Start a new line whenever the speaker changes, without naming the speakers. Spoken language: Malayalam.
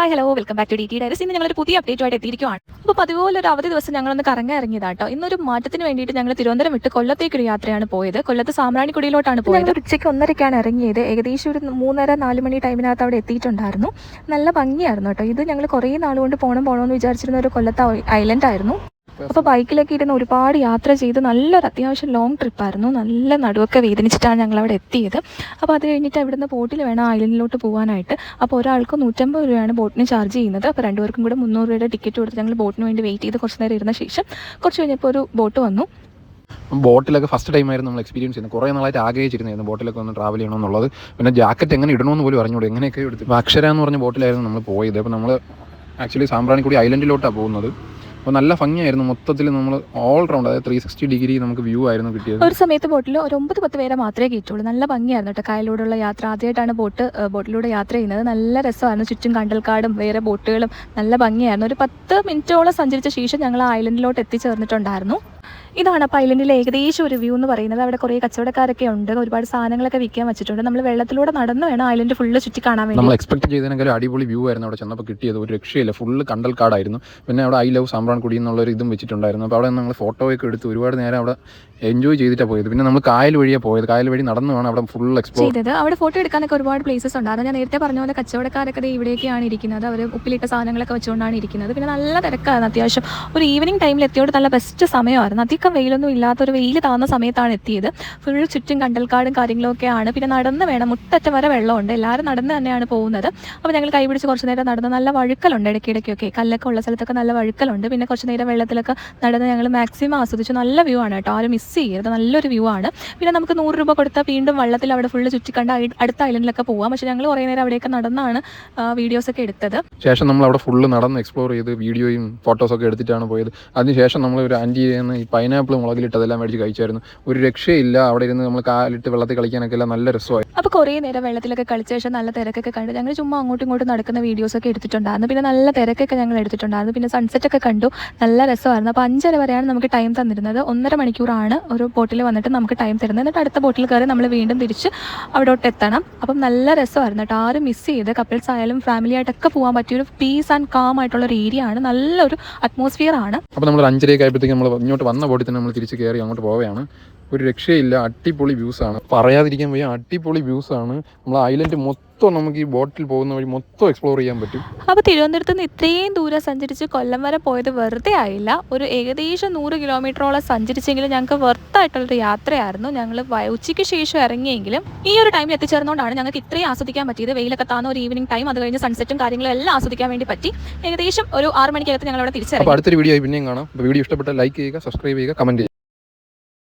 Hi hello welcome back to D T diaries. ഇന്ന് ഞങ്ങളൊരു പുതിയ അപ്ഡേറ്റുമായിട്ട് എത്തിയിരിക്കുകയാണ്. അപ്പോൾ പതിപോലെ ഒരു അവധി ദിവസം ഞങ്ങളൊന്ന് കറങ്ങാൻ ഇറങ്ങിയതാട്ടോ. ഇന്നൊരു മാറ്റത്തിന് വേണ്ടിയിട്ട് ഞങ്ങൾ തിരുവനന്തപുരം വിട്ട് കൊല്ലത്തേക്കൊരു യാത്രയാണ് പോയത്. കൊല്ലത്ത് സാമ്പ്രാണിക്കുടിയിലോട്ടാണ് പോയത്. ഞങ്ങൾ ഉച്ചയ്ക്ക് 1:30ക്കാണ് ഇറങ്ങിയത്. ഏകദേശം ഒരു 3:30-4 മണി ടൈമിനകത്ത് അവിടെ എത്തിയിട്ടുണ്ടായിരുന്നു. നല്ല ഭംഗിയായിരുന്നു കേട്ടോ. ഇത് ഞങ്ങൾ കുറേ നാളുകൊണ്ട് പോകണമെന്ന് വിചാരിച്ചിരുന്ന ഒരു കൊല്ലത്തെ ഐലൻഡ് ആയിരുന്നു. അപ്പോൾ ബൈക്കിലൊക്കെ ഇരുന്ന് ഒരുപാട് യാത്ര ചെയ്ത് നല്ലൊരു അത്യാവശ്യം ലോങ് ട്രിപ്പായിരുന്നു. നല്ല നടുവൊക്കെ വേദനിച്ചിട്ടാണ് ഞങ്ങൾ അവിടെ എത്തിയത്. അപ്പോൾ അത് കഴിഞ്ഞിട്ട് അവിടുന്ന് ബോട്ടിൽ വേണം ഐലൻഡിലോട്ട് പോകാനായിട്ട്. അപ്പോൾ ഒരാൾക്ക് 150 രൂപയാണ് ബോട്ടിന് ചാർജ് ചെയ്യുന്നത്. അപ്പോൾ രണ്ടുപേർക്കും കൂടെ 300 രൂപയുടെ ടിക്കറ്റ് കൊടുത്ത് ഞങ്ങൾ ബോട്ടിന് വേണ്ടി വെയിറ്റ് ചെയ്ത് കുറച്ച് നേരം ഇരുന്ന ശേഷം കുറച്ച് കഴിഞ്ഞപ്പോൾ ഒരു ബോട്ട് വന്നു.
ബോട്ടിലൊക്കെ ഫസ്റ്റ് ടൈമായിരുന്നു നമ്മൾ എക്സ്പീരിയൻസ് ചെയ്യുന്നത്. കുറേ നാളായിട്ട് ആഗ്രഹിച്ചിരുന്നു ബോട്ടിലൊക്കെ ഒന്ന് ട്രാവൽ ചെയ്യണമെന്നുള്ളത്. പിന്നെ ജാക്കറ്റ് എങ്ങനെ ഇടണമെന്ന് പോലും അറിഞ്ഞൂടെ, എങ്ങനെയൊക്കെ എടുത്ത്. ഇപ്പോൾ അക്ഷര എന്ന് പറഞ്ഞ ബോട്ടിലായിരുന്നു നമ്മൾ പോയത്. അപ്പോൾ നമ്മൾ ആക്ച്വലി സാമ്പ്രാണിക്കുടി ഐലൻഡിലോട്ടാണ് പോകുന്നത്. അപ്പോൾ നല്ല ഭംഗിയായിരുന്നു. മൊത്തത്തിൽ നമ്മൾ ഓൾ റൗണ്ട്, അതായത് 360 ഡിഗ്രി നമുക്ക് വ്യൂ ആയിരുന്നു കിട്ടിയത്.
ഒരു സമയത്ത് ബോട്ടിൽ ഒരു 9-10 പേരെ മാത്രമേ കയറ്റുള്ളൂ. നല്ല ഭംഗിയായിരുന്നു കേട്ടോ. കായലിലൂടെയുള്ള യാത്ര ആദ്യമായിട്ടാണ് ബോട്ടിലൂടെ യാത്ര ചെയ്യുന്നത്. നല്ല രസമായിരുന്നു. ചുറ്റും കണ്ടൽക്കാടും വേറെ ബോട്ടുകളും നല്ല ഭംഗിയായിരുന്നു. ഒരു 10 മിനിറ്റോളം സഞ്ചരിച്ച ശേഷം ഞങ്ങൾ ആ ഐലൻഡിലോട്ട് എത്തിച്ചേർന്നിട്ടുണ്ടായിരുന്നു. ഇതാണ് അപ്പോൾ ഐലൻഡിലെ ഏകദേശം ഒരു വ്യൂ എന്ന് പറയുന്നത്. അവിടെ കുറേ കച്ചവടക്കാരൊക്കെ ഉണ്ട്, ഒരുപാട് സാധനങ്ങളൊക്കെ വിൽക്കാൻ വെച്ചിട്ടുണ്ട്. നമ്മൾ വെള്ളത്തിലൂടെ നടന്ന് വേണം ഐലൻഡ് ഫുള്ള് ചുറ്റി കാണാൻ വേണ്ടി.
നമ്മൾ എക്സ്പെക്ട് ചെയ്തതിനേക്കാളും അടിപൊളി വ്യൂ ആയിരുന്നു അവിടെ ചെന്നപ്പോൾ കിട്ടിയത്. ഒരു രക്ഷയില്ല, ഫുള്ള് കണ്ടൽക്കാടായിരുന്നു. പിന്നെ അവിടെ ഐ ലവ് സാമ്പ്രാണിക്കുടി എന്നുള്ളൊരു ഇതും വെച്ചിട്ടുണ്ടായിരുന്നു. അപ്പോൾ അവിടെ നമ്മൾ ഫോട്ടോയൊക്കെ എടുത്ത് ഒരുപാട് നേരം അവിടെ എൻജോയ് ചെയ്തിട്ടാണ് പോയത്. പിന്നെ നമ്മൾ കായൽ വഴിയാണ് പോയത്. കായൽ വഴി നടന്നു വേണം അവിടെ ഫുൾ എക്സ്പ്ലോർ
ചെയ്തത്. അവിടെ ഫോട്ടോ എടുക്കാനൊക്കെ ഒരുപാട് പ്ലേസസ് ഉണ്ടായിരുന്നു. ഞാൻ നേരത്തെ പറഞ്ഞ പോലെ കച്ചവടക്കാരൊക്കെ ഇവിടേക്കാണ് ഇരിക്കുന്നത്. അവർ ഉപ്പിലിട്ട സാധനങ്ങളൊക്കെ വെച്ചുകൊണ്ടാണ് ഇരിക്കുന്നത്. പിന്നെ നല്ല തിരക്കായിരുന്നു. അത്യാവശ്യം ഒരു ഈവനിങ് ടൈമിൽ എത്തിയോട് നല്ല ബെസ്റ്റ് സമയമായിരുന്നു. അധികം വെയിലൊന്നും ഇല്ലാത്തൊരു വെയിൽ താന്ന സമയത്താണ് എത്തിയത്. ഫുൾ ചുറ്റും കണ്ടൽക്കാടും കാര്യങ്ങളൊക്കെയാണ്. പിന്നെ നടന്ന് വേണം, മുട്ടറ്റം വരെ വെള്ളമുണ്ട്. എല്ലാവരും നടന്ന് തന്നെയാണ് പോകുന്നത്. അപ്പോൾ ഞങ്ങൾ കൈപിടിച്ച് കുറച്ച് നേരം നടന്ന് നല്ല വഴുക്കലുണ്ട്. ഇടയ്ക്കിടയ്ക്കൊക്കെ കല്ലൊക്കെ ഉള്ള സ്ഥലത്തൊക്കെ നല്ല വഴുക്കലുണ്ട്. പിന്നെ കുറച്ച് നേരം വെള്ളത്തിലൊക്കെ നടന്ന് ഞങ്ങൾ മാക്സിമം ആസ്വദിച്ചു. നല്ല വ്യൂ ആണ് കേട്ടോ, ആരും മിസ് ചെയ്യരുത്. നല്ലൊരു വ്യൂ ആണ്. പിന്നെ നമുക്ക് 100 രൂപ കൊടുത്താൽ വീണ്ടും വെള്ളത്തിൽ അവിടെ ഫുള്ള് ചുറ്റിക്കണ്ട് അടുത്ത ഐലൻഡിലൊക്കെ പോകാം. പക്ഷേ ഞങ്ങൾ കുറേ നേരം അവിടെയൊക്കെ നടന്നാണ് വീഡിയോസൊക്കെ എടുത്തത്.
ശേഷം നമ്മൾ അവിടെ ഫുള്ള് നടന്ന് എക്സ്പ്ലോർ ചെയ്ത് വീഡിയോയും ഫോട്ടോസൊക്കെ എടുത്തിട്ടാണ് പോയത്. അതിനുശേഷം നമ്മൾ ഒരു ആൻറ്റിന്ന് ഈ പൈനാപ്പിൾ മുളകിലിട്ടതെല്ലാം മേടിച്ച് കഴിച്ചായിരുന്നു. ഒരു രക്ഷയില്ല. അവിടെ ഇരുന്ന് നമ്മൾ കാലിട്ട് വെള്ളത്തിൽ കളിക്കാനൊക്കെ എല്ലാം നല്ല രസമായി.
അപ്പോൾ കുറേ നേരം വെള്ളത്തിലൊക്കെ കളിച്ച ശേഷം നല്ല തിരക്കൊക്കെ കണ്ട് ഞങ്ങൾ ചുമ്മാ അങ്ങോട്ടും ഇങ്ങോട്ടും നടക്കുന്ന വീഡിയോസൊക്കെ എടുത്തിട്ടുണ്ടായിരുന്നു. പിന്നെ നല്ല തിരക്കൊക്കെ ഞങ്ങൾ എടുത്തിട്ടുണ്ടായിരുന്നു. പിന്നെ സൺസെറ്റൊക്കെ കണ്ടു. നല്ല രസമായിരുന്നു. അപ്പോൾ 5:30 വരെയാണ് നമുക്ക് ടൈം തന്നിരുന്നത്. 1.5 മണിക്കൂറാണ് ഒരു ബോട്ടിൽ വന്നിട്ട് നമുക്ക് ടൈം തരുന്നത്. എന്നിട്ട് അടുത്ത ബോട്ടിൽ കയറി നമ്മൾ വീണ്ടും തിരിച്ച് അവിടോട്ട് എത്തണം. അപ്പം നല്ല രസമായിരുന്നു കേട്ടോ. ആരും മിസ് ചെയ്ത് കപ്പിൾസ് ആയാലും ഫാമിലി ആയിട്ടൊക്കെ പോകാൻ പറ്റിയൊരു പീസ് ആൻഡ് കാം ആയിട്ടുള്ള ഒരു ഏരിയ ആണ്. നല്ലൊരു അറ്റ്മോസ്ഫിയർ ആണ്.
അപ്പോൾ നമ്മൾ 5:30 ആയപ്പോഴത്തേക്ക് നമ്മൾ ഇങ്ങോട്ട് വന്ന ബോട്ടിൽ തന്നെ നമ്മൾ തിരിച്ച് കയറി അങ്ങോട്ട് പോവുകയാണ്. ഒരു രക്ഷയില്ല, അടിപൊളി വ്യൂസാണ്. പറയാതിരിക്കാൻ വയ്യ, അടിപൊളി വ്യൂസാണ്. നമ്മൾ ഐലൻഡ് മൊത്തം നമുക്ക് ഈ ബോട്ടിൽ പോകുന്ന വഴി മൊത്തം എക്സ്പ്ലോർ ചെയ്യാൻ പറ്റും.
അപ്പോൾ തിരുവനന്തപുരത്ത് നിന്ന് ഇത്രയും ദൂരം സഞ്ചരിച്ച് കൊല്ലം വരെ പോയത് വെറുതെ ആയില്ല. ഒരു ഏകദേശം 100 കിലോമീറ്ററോളം സഞ്ചരിച്ചെങ്കിലും ഞങ്ങൾക്ക് വെർത്തായിട്ടുള്ളൊരു യാത്രയായിരുന്നു. ഞങ്ങൾ ഉച്ചയ്ക്ക് ശേഷം ഇറങ്ങിയെങ്കിലും ഈ ഒരു ടൈമിൽ എത്തിച്ചേർന്നുകൊണ്ടാണ് ഞങ്ങൾക്ക് ഇത്രയും ആസ്വദിക്കാൻ പറ്റിയത്. വെയിലൊക്കെ താന്ന ഒരു ഈവനിങ് ടൈം, അത് കഴിഞ്ഞ് സൺസെറ്റും കാര്യങ്ങളും എല്ലാം ആസ്വദിക്കാൻ വേണ്ടി പറ്റി. ഏകദേശം ഒരു 6 മണിക്കകത്ത് ഞങ്ങൾ അവിടെ തിരിച്ചറിയാം.
അടുത്തൊരു വീഡിയോ പിന്നെയും കാണാം. വീഡിയോ ഇഷ്ടപ്പെട്ടാൽ ലൈക്ക് ചെയ്യുക, സബ്സ്ക്രൈബ് ചെയ്യുക, കമൻറ്റ് ചെയ്യുക.